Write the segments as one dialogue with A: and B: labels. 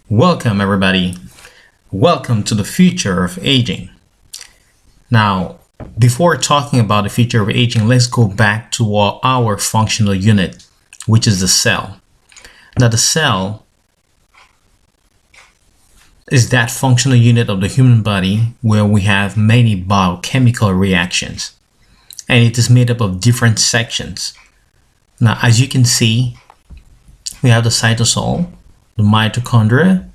A: Welcome everybody. Welcome to the future of aging. Now, before talking about the future of aging, let's go back to our functional unit, which is the cell. Now, the cell is that functional unit of the human body where we have many biochemical reactions, and it is made up of different sections. Now, as you can see, we have the cytosol, the mitochondria,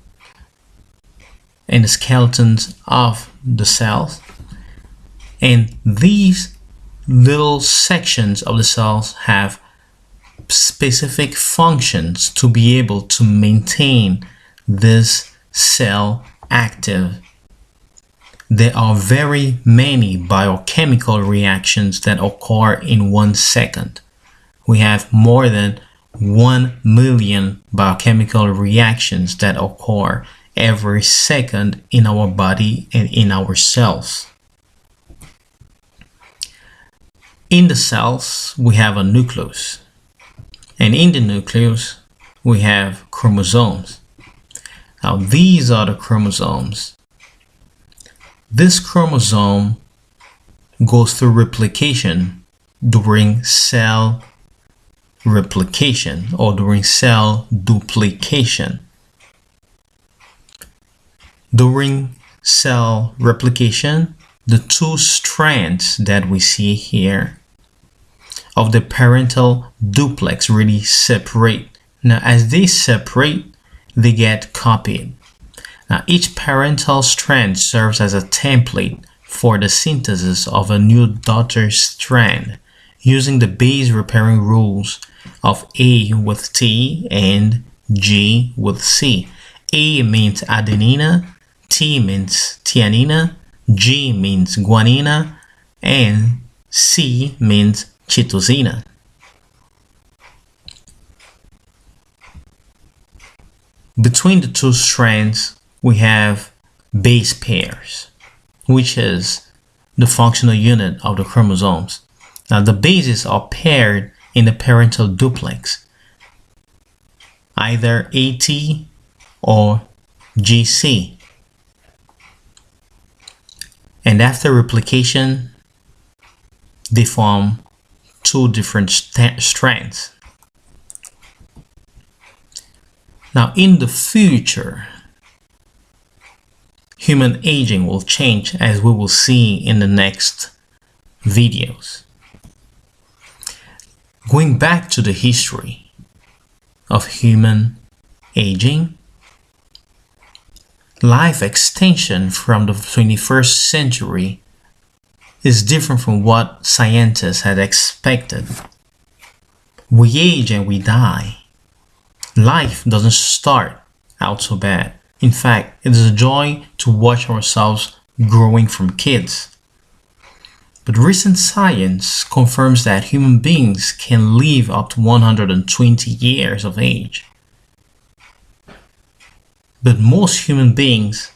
A: and the skeletons of the cells. And these little sections of the cells have specific functions to be able to maintain this cell active. There are very many biochemical reactions that occur in 1 second. We have more than 1 million biochemical reactions that occur every second in our body and in our cells. In the cells, we have a nucleus, and in the nucleus, we have chromosomes. Now, these are the chromosomes. This chromosome goes through replication during cell replication or during cell duplication. During cell replication, the 2 strands that we see here of the parental duplex really separate. Now, as they separate, they get copied. Now, each parental strand serves as a template for the synthesis of a new daughter strand using the base repairing rules of A with T and G with C. A means adenina, T means thionina, G means guanina, and C means cytosina. Between the 2 strands, we have base pairs, which is the functional unit of the chromosomes. Now, the bases are paired in the parental duplex, either AT or GC. And after replication, they form 2 different strands. Now, in the future, human aging will change, as we will see in the next videos. Going back to the history of human aging, life extension from the 21st century is different from what scientists had expected. We age and we die. Life doesn't start out so bad. In fact, it is a joy to watch ourselves growing from kids. But recent science confirms that human beings can live up to 120 years of age. But most human beings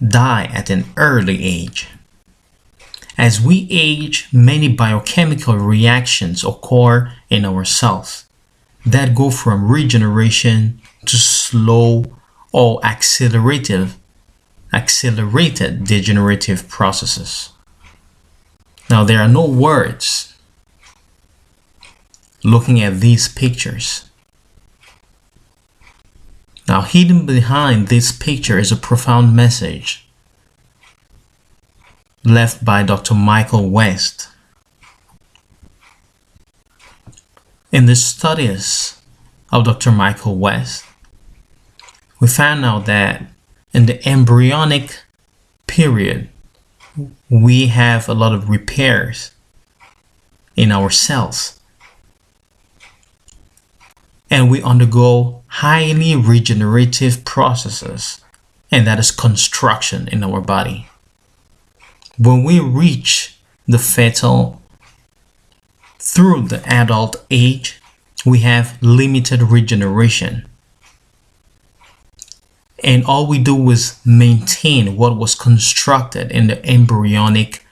A: die at an early age. As we age, many biochemical reactions occur in our cells that go from regeneration to slow or accelerated degenerative processes. Now, there are no words looking at these pictures. Now, hidden behind this picture is a profound message left by Dr. Michael West. In the studies of Dr. Michael West, we found out that in the embryonic period, we have a lot of repairs in our cells, and we undergo highly regenerative processes, and that is construction in our body. When we reach the fetal through the adult age, we have limited regeneration. And all we do is maintain what was constructed in the embryonic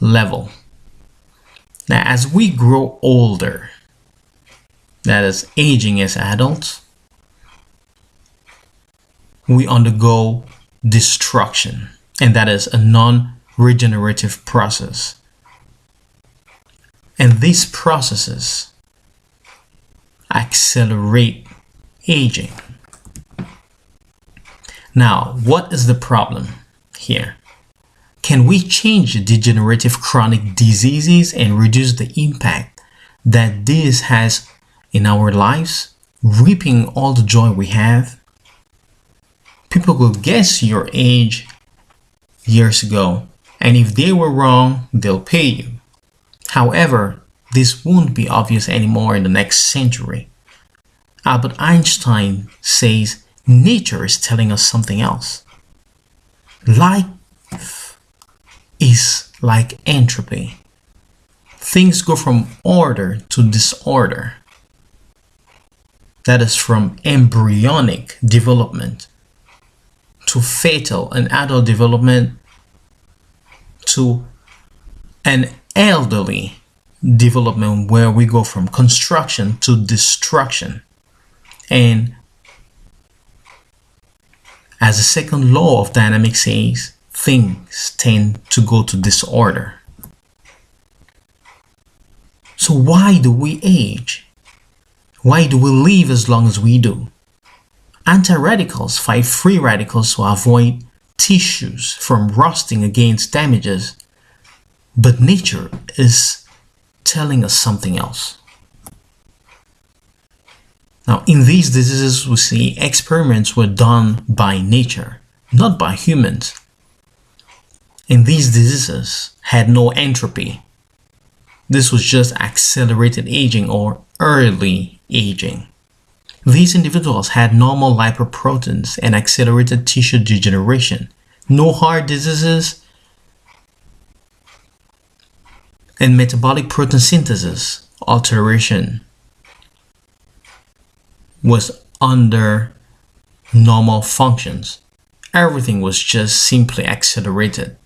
A: level. Now, as we grow older, that is aging as adults, we undergo destruction, and that is a non-regenerative process. And these processes accelerate aging. Now, what is the problem here? Can we change degenerative chronic diseases and reduce the impact that this has in our lives, reaping all the joy we have? People will guess your age years ago, and if they were wrong, they'll pay you. However, this won't be obvious anymore in the next century. Albert Einstein says nature is telling us something else. Life is like entropy. Things go from order to disorder. That is from embryonic development to fetal and adult development to an elderly development, where we go from construction to destruction. And as the second law of dynamics says, things tend to go to disorder. So why do we age? Why do we live as long as we do? Anti-radicals fight free radicals to avoid tissues from rusting against damages, but nature is telling us something else. Now, in these diseases, we see experiments were done by nature, not by humans. And these diseases had no entropy. This was just accelerated aging or early aging. These individuals had normal lipoproteins and accelerated tissue degeneration, no heart diseases, and metabolic protein synthesis alteration was under normal functions. Everything was just simply accelerated.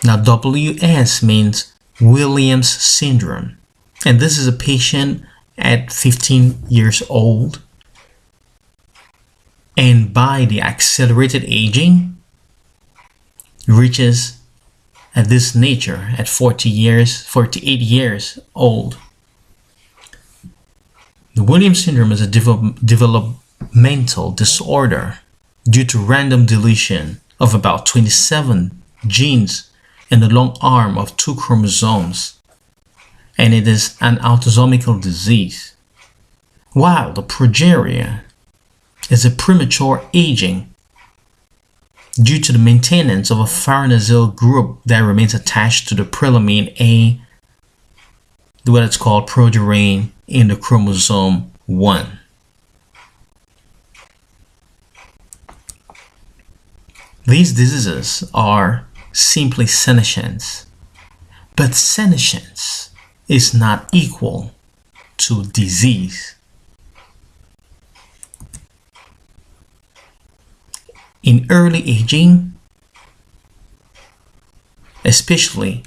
A: Now, WS means Williams syndrome, and this is a patient at 15 years old, and by the accelerated aging reaches at this nature at 48 years old. The Williams syndrome is a developmental disorder due to random deletion of about 27 genes in the long arm of 2 chromosomes, and it is an autosomal disease. While the progeria is a premature aging due to the maintenance of a farnesyl group that remains attached to the prelamine A, what it's called progerane, in the chromosome 1. These diseases are simply senescence, but senescence is not equal to disease. In early aging, especially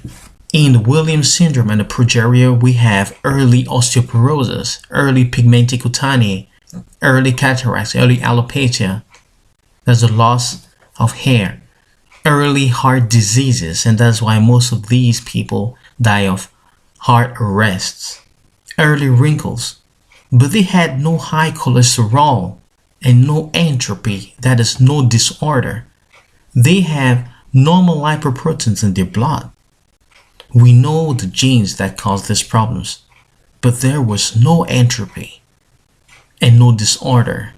A: in the Williams syndrome and the progeria, we have early osteoporosis, early pigmented cutaneous, early cataracts, early alopecia. There's a loss of hair, early heart diseases, and that's why most of these people die of heart arrests, early wrinkles, but they had no high cholesterol and no entropy, that is no disorder. They have normal lipoproteins in their blood. We know the genes that cause these problems, but there was no entropy and no disorder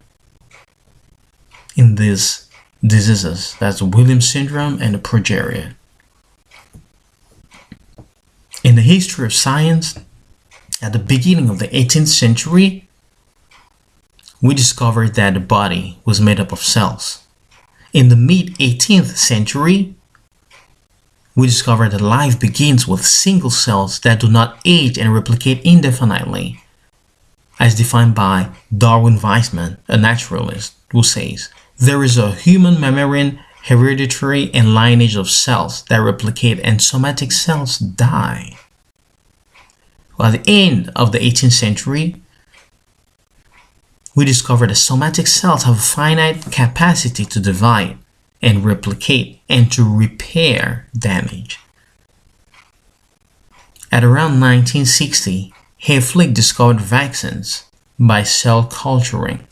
A: in these diseases. That's the Williams syndrome and the progeria. In the history of science, at the beginning of the 18th century, we discovered that the body was made up of cells. In the mid-18th century, we discovered that life begins with single cells that do not age and replicate indefinitely, as defined by Darwin Weismann, a naturalist, who says, there is a human mammalian hereditary and lineage of cells that replicate and somatic cells die. Well, at the end of the 18th century, we discovered that somatic cells have a finite capacity to divide and replicate and to repair damage. At around 1960, Hayflick discovered vaccines by cell culturing.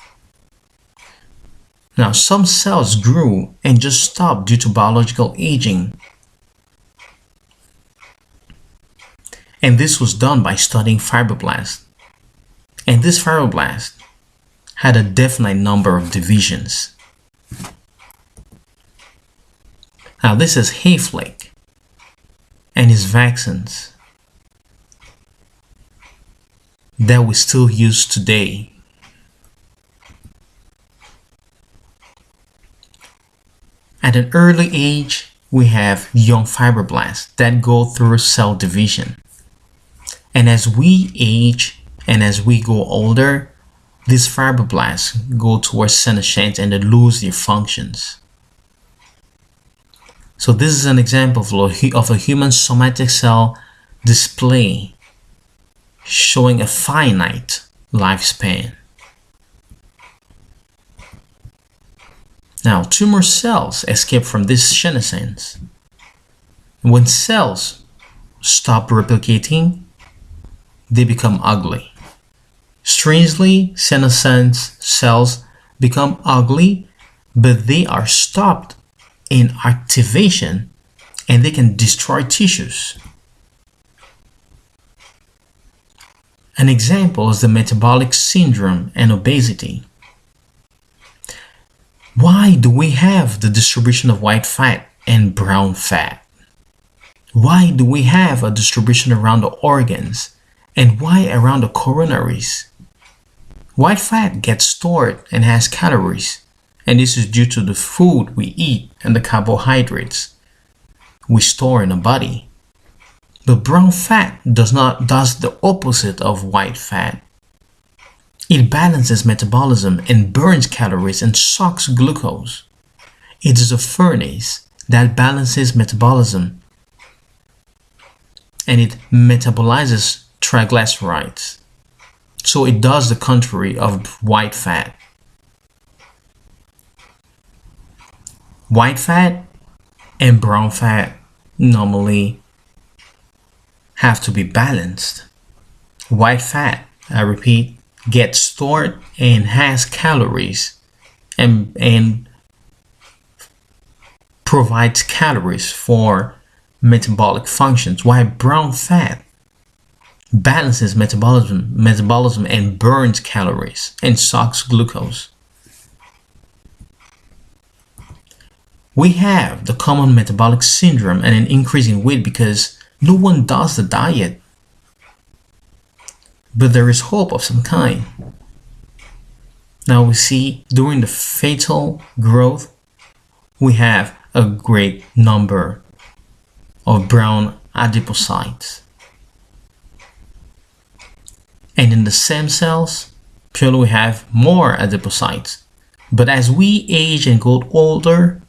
A: Now, some cells grew and just stopped due to biological aging. And this was done by studying fibroblasts. And this fibroblast had a definite number of divisions. Now, this is Hayflick and his vaccines that we still use today. At an early age, we have young fibroblasts that go through cell division. And as we age and as we go older, these fibroblasts go towards senescence and they lose their functions. So this is an example of a human somatic cell display showing a finite lifespan. Now, tumor cells escape from this senescence. When cells stop replicating, they become ugly. Strangely, senescence cells become ugly, but they are stopped in activation and they can destroy tissues. An example is the metabolic syndrome and obesity. Why do we have the distribution of white fat and brown fat? Why do we have a distribution around the organs? And why around the coronaries? White fat gets stored and has calories, and this is due to the food we eat and the carbohydrates we store in the body. But brown fat does the opposite of white fat. It balances metabolism and burns calories and sucks glucose. It is a furnace that balances metabolism and it metabolizes triglycerides. So it does the contrary of white fat. White fat and brown fat normally have to be balanced. White fat, I repeat, gets stored and has calories and provides calories for metabolic functions, while brown fat balances metabolism and burns calories and sucks glucose. We have the common metabolic syndrome and an increase in weight because no one does the diet. But there is hope of some kind. Now we see during the fetal growth, we have a great number of brown adipocytes. And in the stem cells, purely we have more adipocytes. But as we age and grow older,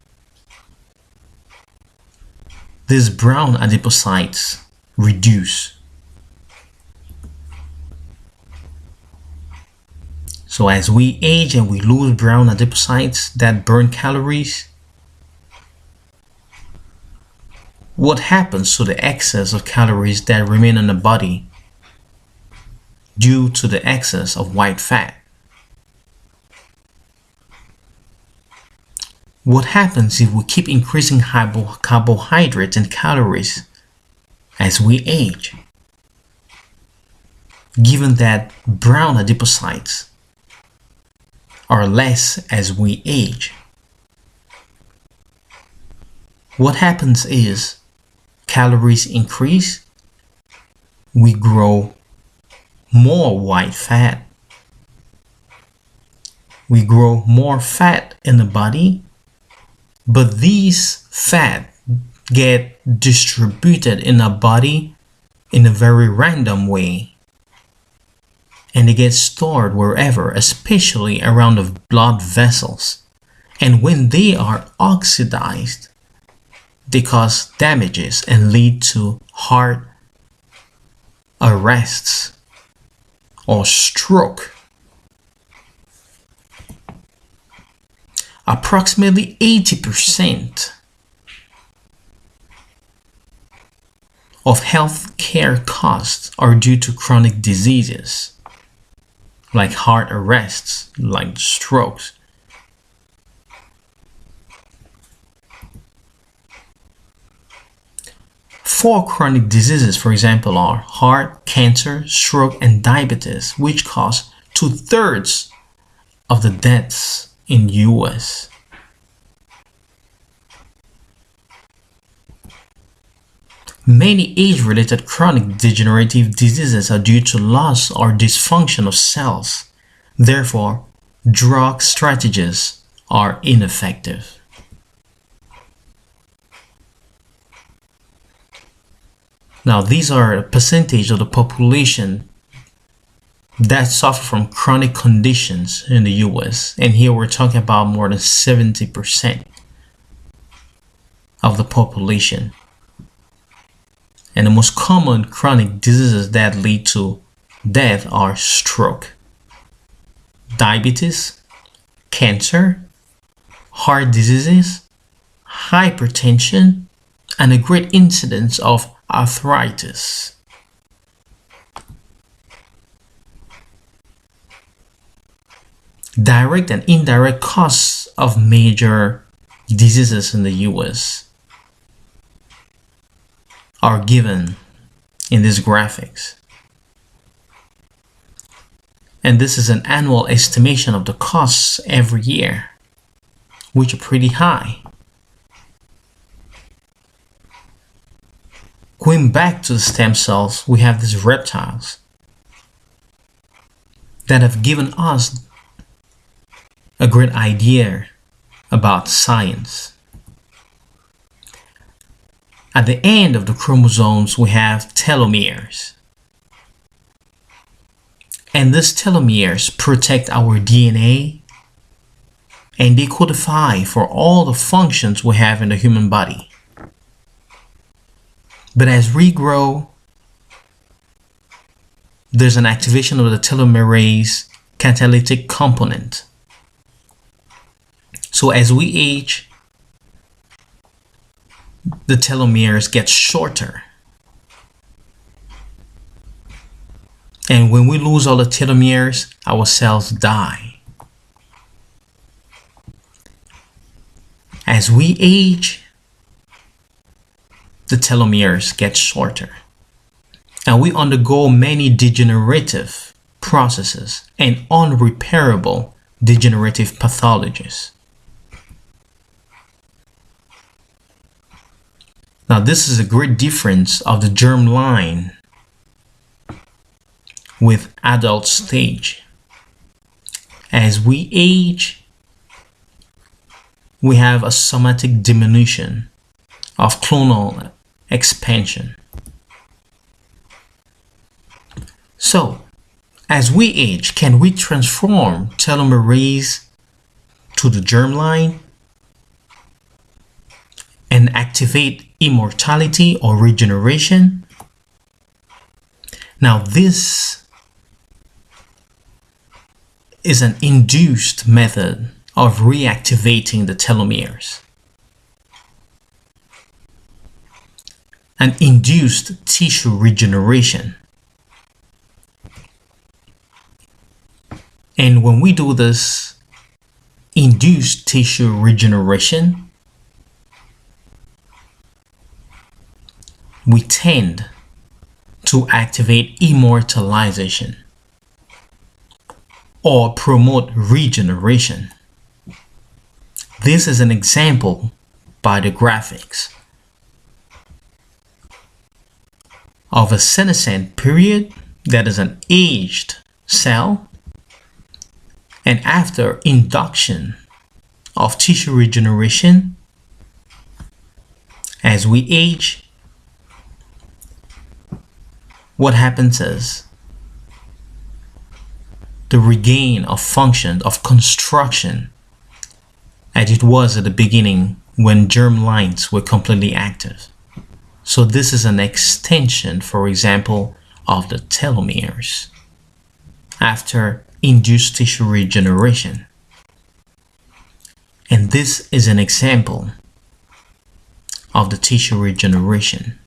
A: these brown adipocytes reduce. So as we age and we lose brown adipocytes that burn calories, what happens to the excess of calories that remain in the body due to the excess of white fat? What happens if we keep increasing carbohydrates and calories as we age? Given that brown adipocytes are less as we age, what happens is calories increase, we grow more white fat, we grow more fat in the body, but these fat get distributed in our body in a very random way. And they get stored wherever, especially around the blood vessels. And when they are oxidized, they cause damages and lead to heart arrests or stroke. approximately 80% of healthcare costs are due to chronic diseases like heart arrests, like strokes. Four chronic diseases, for example, are heart, cancer, stroke, and diabetes, which cause 2/3 of the deaths in US. Many age-related chronic degenerative diseases are due to loss or dysfunction of cells. Therefore, drug strategies are ineffective. Now, these are a percentage of the population that suffer from chronic conditions in the US. And here we're talking about more than 70% of the population. And the most common chronic diseases that lead to death are stroke, diabetes, cancer, heart diseases, hypertension, and a great incidence of arthritis. Direct and indirect costs of major diseases in the US are given in these graphics. And this is an annual estimation of the costs every year, which are pretty high. Going back to the stem cells, we have these reptiles that have given us a great idea about science. At the end of the chromosomes, we have telomeres. And these telomeres protect our DNA, and they codify for all the functions we have in the human body. But as we grow, there's an activation of the telomerase catalytic component. So as we age, the telomeres get shorter. And when we lose all the telomeres, our cells die. As we age, the telomeres get shorter. And we undergo many degenerative processes and unrepairable degenerative pathologies. Now, this is a great difference of the germline with adult stage. As we age, we have a somatic diminution of clonal expansion. So, as we age, can we transform telomerase to the germline and activate immortality or regeneration? Now, this is an induced method of reactivating the telomeres. An induced tissue regeneration. And when we do this induced tissue regeneration, we tend to activate immortalization or promote regeneration. This is an example by the graphics of a senescent period, that is an aged cell, and after induction of tissue regeneration, as we age, what happens is the regain of function, of construction, as it was at the beginning when germ lines were completely active. So this is an extension, for example, of the telomeres after induced tissue regeneration. And this is an example of the tissue regeneration.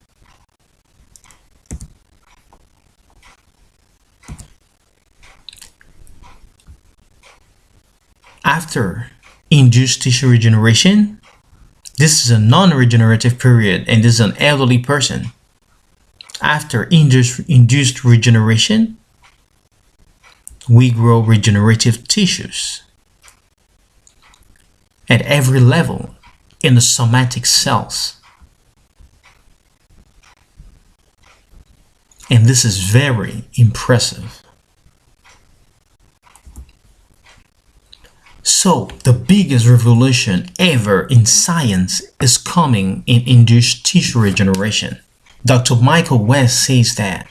A: After induced tissue regeneration, this is a non-regenerative period, and this is an elderly person. After induced regeneration, we grow regenerative tissues at every level in the somatic cells. And this is very impressive. So, the biggest revolution ever in science is coming in induced tissue regeneration. Dr. Michael West says that,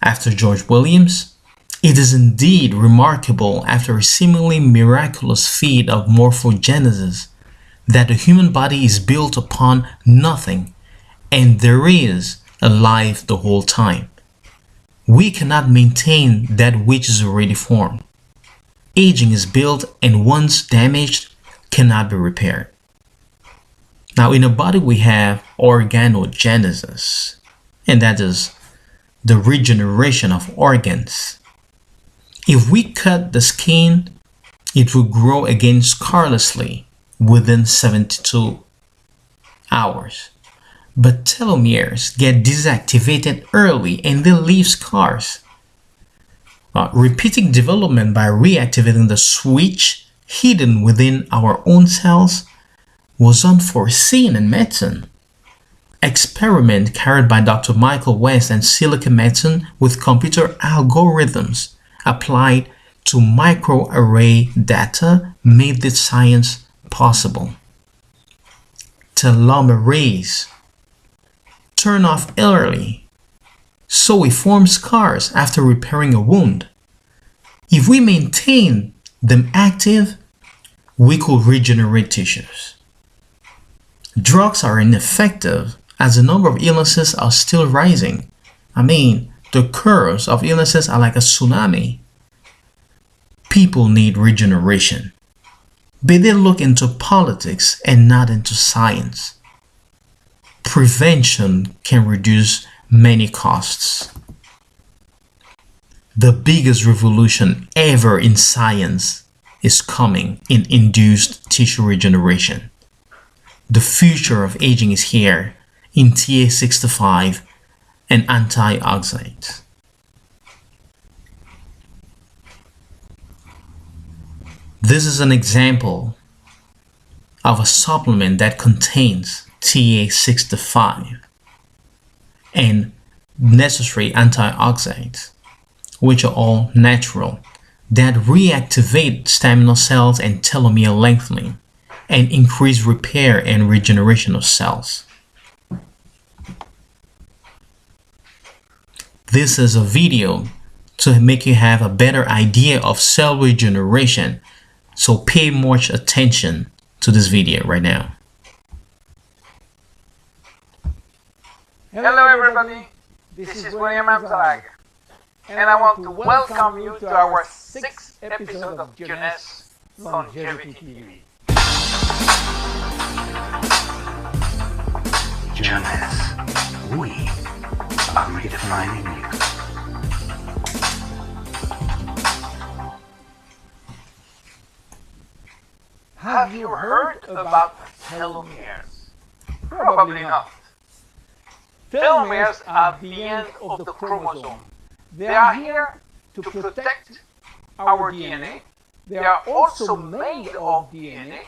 A: after George Williams, it is indeed remarkable, after a seemingly miraculous feat of morphogenesis, that the human body is built upon nothing, and there is a life the whole time. We cannot maintain that which is already formed. Aging is built, and once damaged, cannot be repaired. Now, in a body we have organogenesis, and that is the regeneration of organs. If we cut the skin, it will grow again scarlessly within 72 hours. But telomeres get deactivated early and they leave scars. Repeating development by reactivating the switch hidden within our own cells was unforeseen in medicine. Experiment carried by Dr. Michael West and Silicon Medicine with computer algorithms applied to microarray data made this science possible. Telomerase turn off early, so we form scars after repairing a wound. If we maintain them active, we could regenerate tissues. Drugs are ineffective as the number of illnesses are still rising. The curves of illnesses are like a tsunami. People need regeneration, but they look into politics and not into science. Prevention can reduce many costs. The biggest revolution ever in science is coming in induced tissue regeneration. The future of aging is here in TA65 and antioxidants. This is an example of a supplement that contains TA65 and necessary antioxidants, which are all natural, that reactivate stamina cells and telomere lengthening and increase repair and regeneration of cells. This is a video to make you have a better idea of cell regeneration, so pay much attention to this video right now.
B: Hello everybody, this is William Amzalag, and I want to welcome you to our 6th episode of Jeunesse Longevity TV.
C: Jeunesse, we are redefining youth.
B: Have you heard about telomeres? Probably not. Telomeres are the end of the chromosome. They are here to protect our DNA. They are also made of DNA,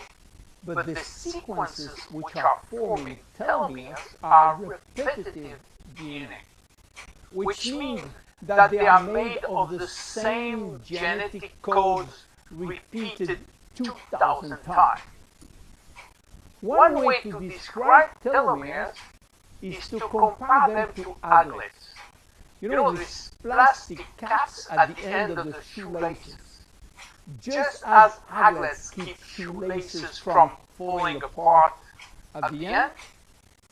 B: but the sequences which are forming telomeres are repetitive DNA, which means that they are made of the same genetic codes repeated 2,000 times. One way to describe telomeres is to compare them to aglets. You know, these plastic caps at the end of the shoelaces. Just as aglets keep shoelaces from falling apart at the end,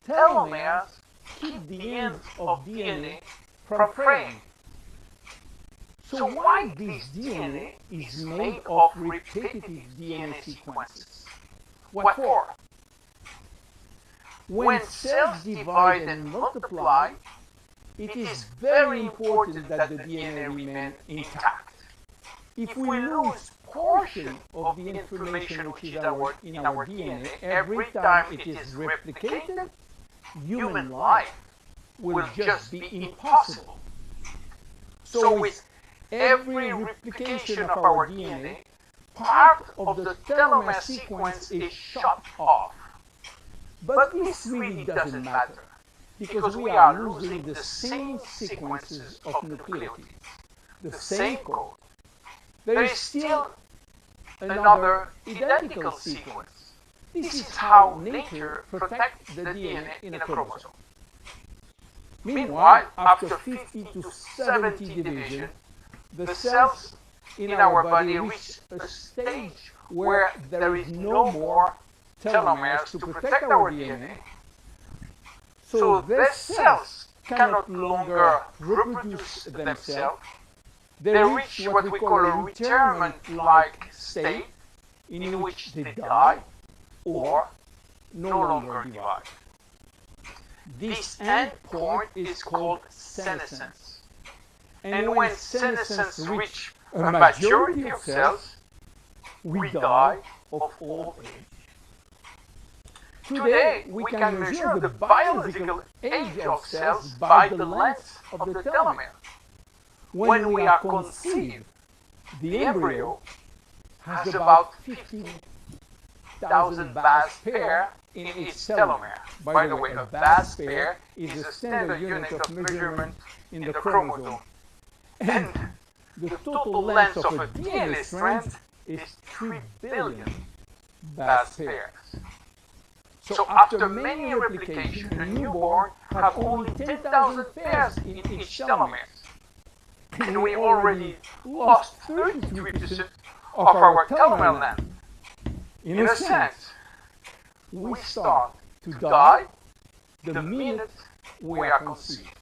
B: telomeres keep the ends of DNA from fraying. So why this DNA is made of repetitive DNA sequences? What for? When cells divide and multiply, it is very important that the DNA remain intact. If we lose portion of the information which is in our DNA every time it is replicated, human life will just be impossible. So with every replication of our DNA, part of the telomere sequence is shot off. But this really doesn't matter, because we are losing the same sequences of nucleotides, the same code. There is still another identical sequence. This is how nature protects the DNA in a chromosome. Meanwhile, after 50 to 70 division, the cells in our body reach a stage where there is no more telomeres to protect our DNA. So these cells cannot longer reproduce themselves. They reach what we call a retirement-like state, in which they die or no longer divide. This end point is called senescence. And when senescence reaches a majority of cells, we die of old age. Today, we can measure the biological age of cells by the length of the telomere. When we are conceived, the embryo has about 15,000 base pair in its telomere. By the way, a base pair is a standard unit of measurement in the chromosome. And the total length of a DNA strand is 3 billion base pairs. So after many replications, a newborn has only 10,000 pairs in each telomere. And we already lost 33% of our telomere length. In a sense, we start to die the minute we are conceived.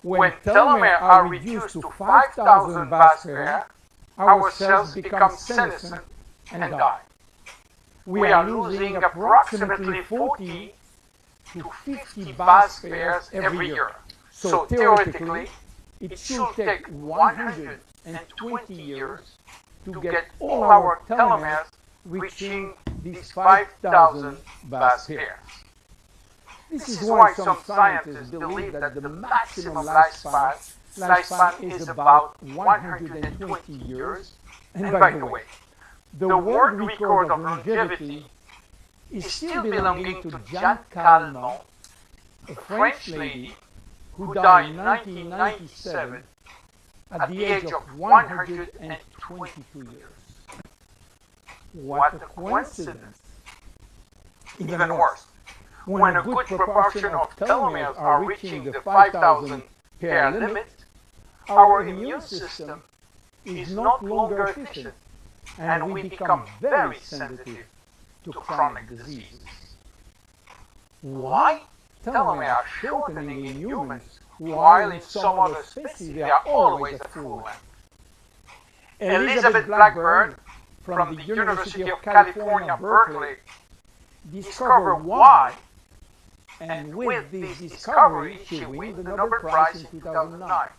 B: When telomeres are reduced to 5,000 base pairs, our cells become senescent and die. We are losing approximately 40 to 50 base pairs every year. So theoretically, it should take 120 years to get all our telomeres reaching these 5,000 base pairs. This is why some scientists believe that the maximum lifespan is about 120 years. And by the way, the world record of longevity is still belonging to Jeanne Calment, a French lady who died in 1997 at the age of 122 years. What a coincidence! Even worse, when a good proportion of telomeres are reaching the 5,000 pair limit, our immune system is not longer efficient, and we become very sensitive to chronic diseases. Why? Telomeres are shortening in humans, while in some other species they are always at full length. Elizabeth Blackburn from the University of California, Berkeley, discovered why, and with this discovery she won the Nobel Prize in 2009.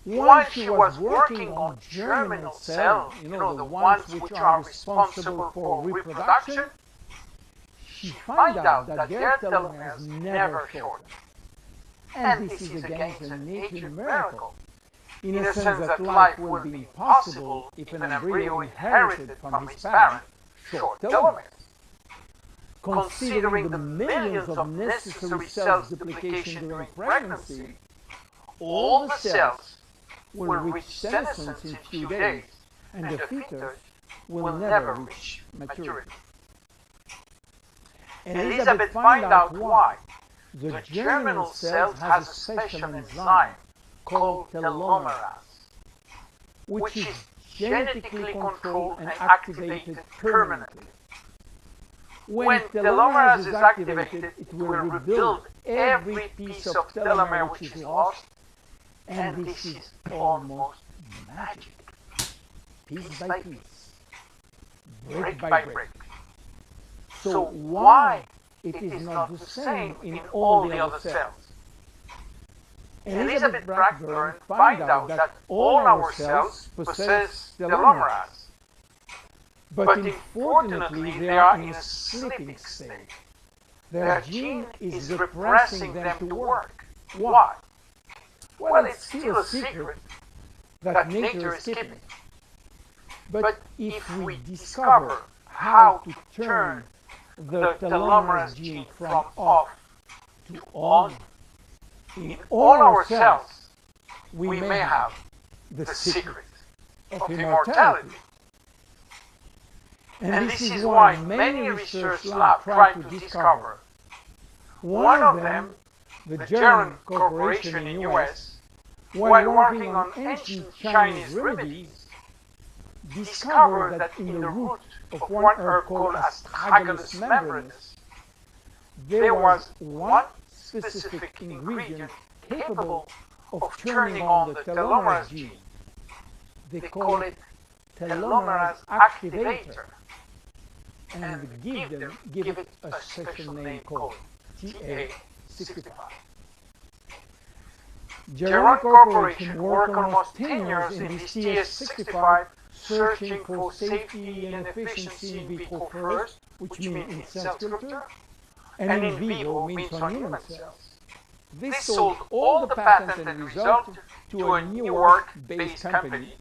B: While she was working on germinal cells, the ones which are responsible for reproduction, she found out that their telomeres never shorten. And this is against a nature miracle, in a sense that life would be impossible if an embryo inherited from his parent short telomeres. Considering the millions of necessary cells duplication during pregnancy, all the cells will reach senescence in a few days, and the fetus will never reach maturity. Elizabeth found out why. The germinal cell has a special enzyme called telomerase, which is genetically controlled and activated permanently. When telomerase is activated, it will rebuild every piece of telomere which is lost And this is almost magic. Piece by piece, brick by brick. So why it is not the same in all the other cells? Elizabeth Blackburn found out that all our cells possess telomeres, but unfortunately they are in a sleeping state. Their gene is repressing them to work. Why? Well, it's still a secret that nature is keeping. But if we discover how to turn the telomerase gene from off to on in all our cells, we may have the secret of immortality. And this is why many research labs try to discover. One of them, the German corporation in US, while working on ancient Chinese remedies, discovered that in the root of one herb called astragalus membranus, there was one specific ingredient capable of turning on the telomerase gene. They call it telomerase activator, and give it a special name called TA65. German corporation worked almost 10 years in this TA65, searching for safety and efficiency in vitro first, which means in cell culture, and in vivo means on human cells. This sold all the patents and results to a New York-based company,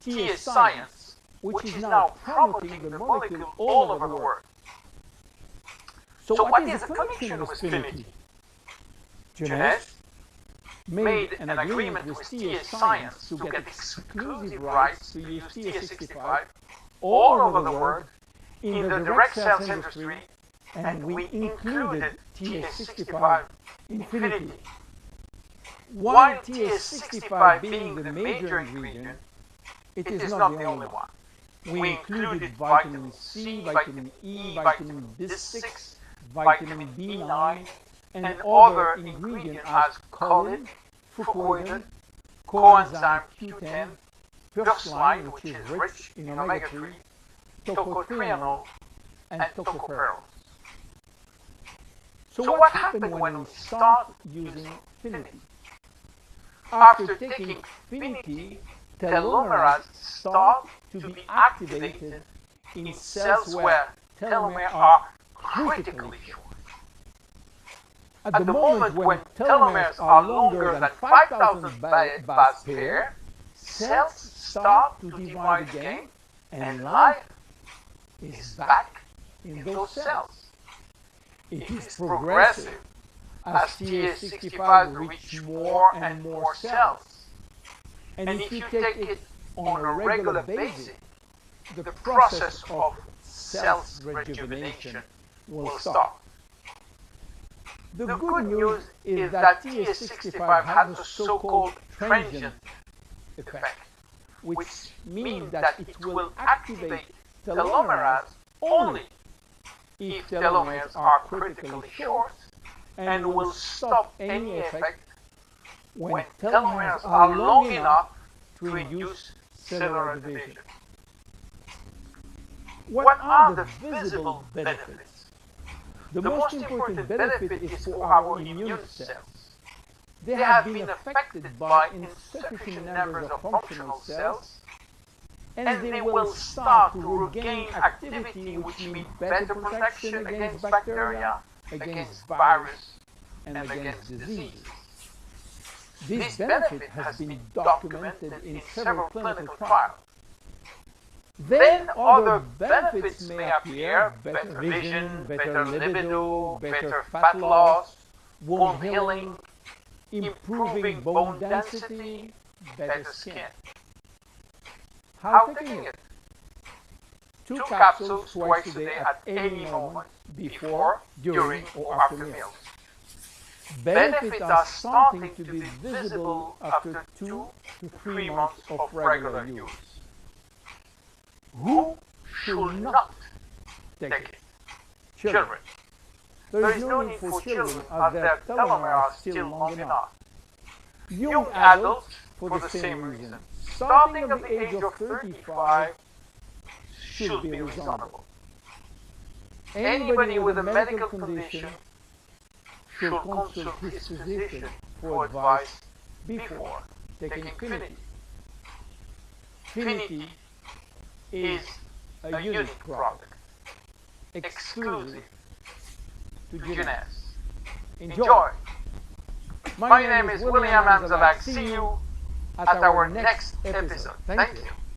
B: TA Science, which is now promoting the molecule all over the world. So what is the connection with Finity? Jeunesse made an agreement with TA Science to get exclusive rights to use TA65 all over the world in the direct cells industry, and we included TA65 in Finity. While TA65 being the major ingredient, it is not the only one. We included vitamin C, vitamin E, vitamin B6, vitamin B9, and other ingredients as choline, fucoidan, coenzyme Q10, purslane, which is rich in omega-3, tocotrienol, and tocopherols. So what happened when we start using Finity? After taking Finity, telomeres start to be activated in cells where telomeres are critically short. At the moment when telomeres are longer than 5,000 base pair, cells start to divide again, and life is back in those cells. It is progressive as TA65 reaches more and more cells. And if you take it on a regular basis, the process of cells rejuvenation will start. The good news is that TA65 has a so-called transient effect, which means that it will activate telomeres only if telomeres are critically short, and will stop any effect when telomeres are long enough to induce cellular division. What are the visible benefits? The most important benefit is for our immune cells. They have been affected by insufficient numbers of functional cells, and they will start to regain activity, which means better protection against bacteria, against virus, and against diseases. This benefit has been documented in several clinical trials. Then other benefits may appear: better vision, better libido, better fat loss, wound healing, improving bone density, better skin. How taking it? 2 capsules twice a day at any moment, before, during, or after meals. Benefits are starting to be visible after 2 to 3 months of regular use. Who should not take it? Children. There is no need for children as their telomeres are still long enough. young adults for the same reason. Starting at the age of 35 should be reasonable. Anybody with a medical condition should consult his physician for advice before taking Finity. Finity is a unique product, exclusive to Jeunesse. Enjoy! My name is William Anzalak. See you at our next episode. Thank you.